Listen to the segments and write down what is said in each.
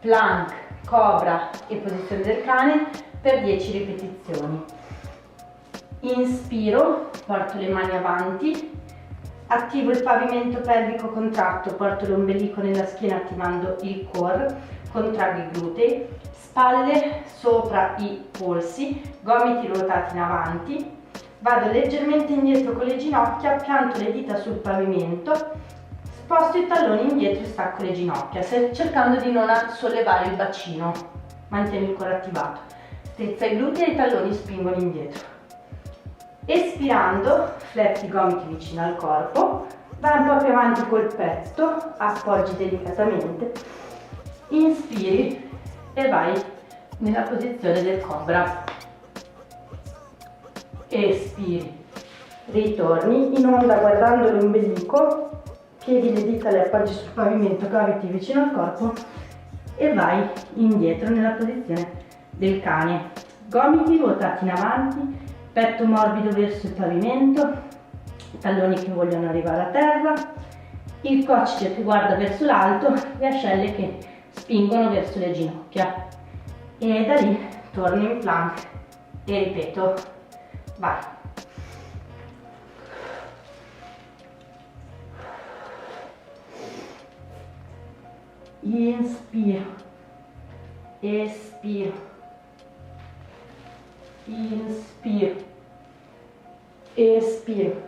plank, cobra e posizione del cane per 10 ripetizioni. Inspiro, porto le mani avanti, attivo il pavimento pelvico contratto, porto l'ombelico nella schiena attivando il core, contraggo i glutei, spalle sopra i polsi, gomiti ruotati in avanti, vado leggermente indietro con le ginocchia, pianto le dita sul pavimento, sposto i talloni indietro e stacco le ginocchia, cercando di non sollevare il bacino, mantieni il core attivato, strizza i glutei e i talloni spingono indietro. Espirando, fletti i gomiti vicino al corpo, vai un po' più avanti col petto, appoggi delicatamente, inspiri e vai nella posizione del cobra. Espiri, ritorni in onda guardando l'ombelico, pieghi le dita, le appoggi sul pavimento, gomiti vicino al corpo e vai indietro nella posizione del cane. Gomiti ruotati in avanti, petto morbido verso il pavimento, talloni che vogliono arrivare a terra, il coccige che guarda verso l'alto, le ascelle che spingono verso le ginocchia. E da lì torno in plank e ripeto, vai. Inspiro, espiro, inspiro, espiro,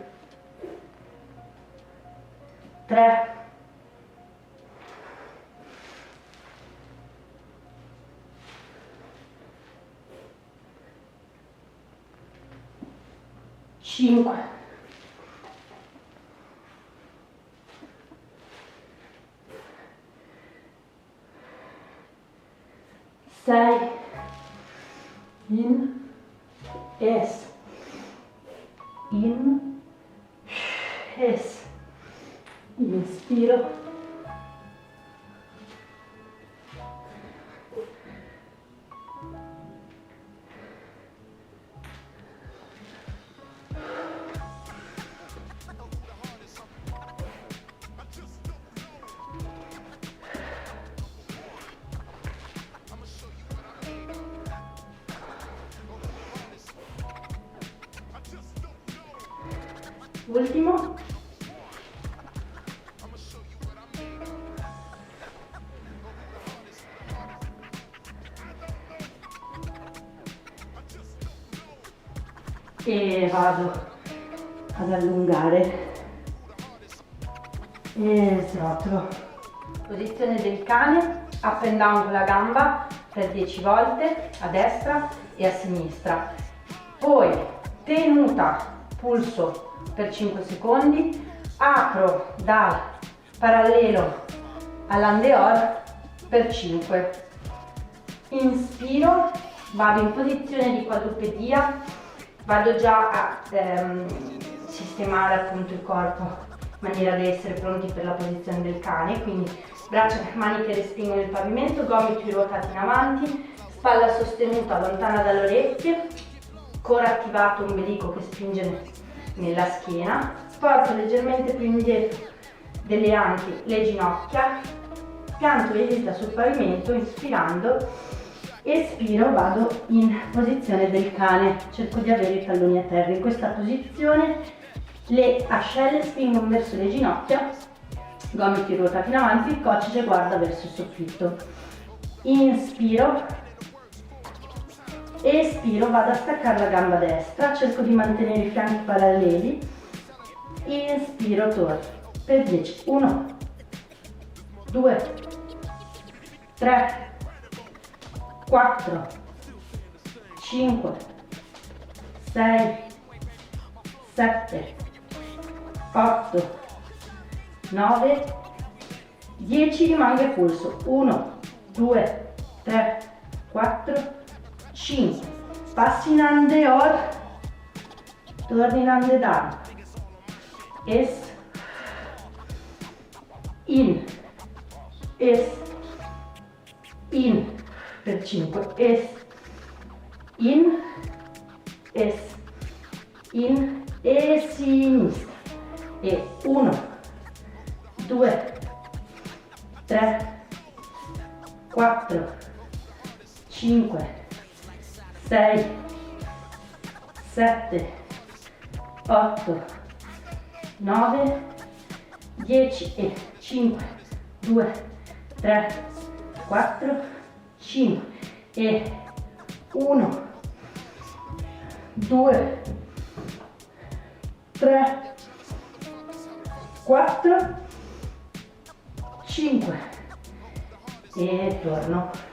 3, 5, 6, in, es, in, es, inspiro, ultimo, e vado ad allungare e srotolo. Posizione del cane, up and down con la gamba per 10 volte a destra e a sinistra, poi tenuta pulso per 5 secondi, apro dal parallelo all'andeor per 5, inspiro, vado in posizione di quadrupedia, vado già a sistemare appunto il corpo in maniera da essere pronti per la posizione del cane, quindi braccia e mani che respingono il pavimento, gomiti ruotati in avanti, spalla sostenuta lontana dalle orecchie, core attivato, ombelico che spinge nella schiena, porto leggermente più indietro delle anche le ginocchia, pianto le dita sul pavimento, inspirando, espiro, vado in posizione del cane, cerco di avere i talloni a terra. In questa posizione le ascelle spingono verso le ginocchia, gomiti ruotati in avanti, il coccige guarda verso il soffitto. Inspiro, espiro, vado a staccare la gamba destra, cerco di mantenere i fianchi paralleli, inspiro, torno per 10, 1, 2, 3, 4, 5, 6, 7, 8, 9, 10, rimanga il pulso, 1, 2, 3, 4, 5, passi in andeor, torni in andedown, es, in, es, in, per 5, es, in, e sinistra, e 1, 2, 3, 4, 5, 6, 7, 8, 9, 10 e 5, 2, 3, 4, 5 e 1, 2, 3, 4, 5 e torno.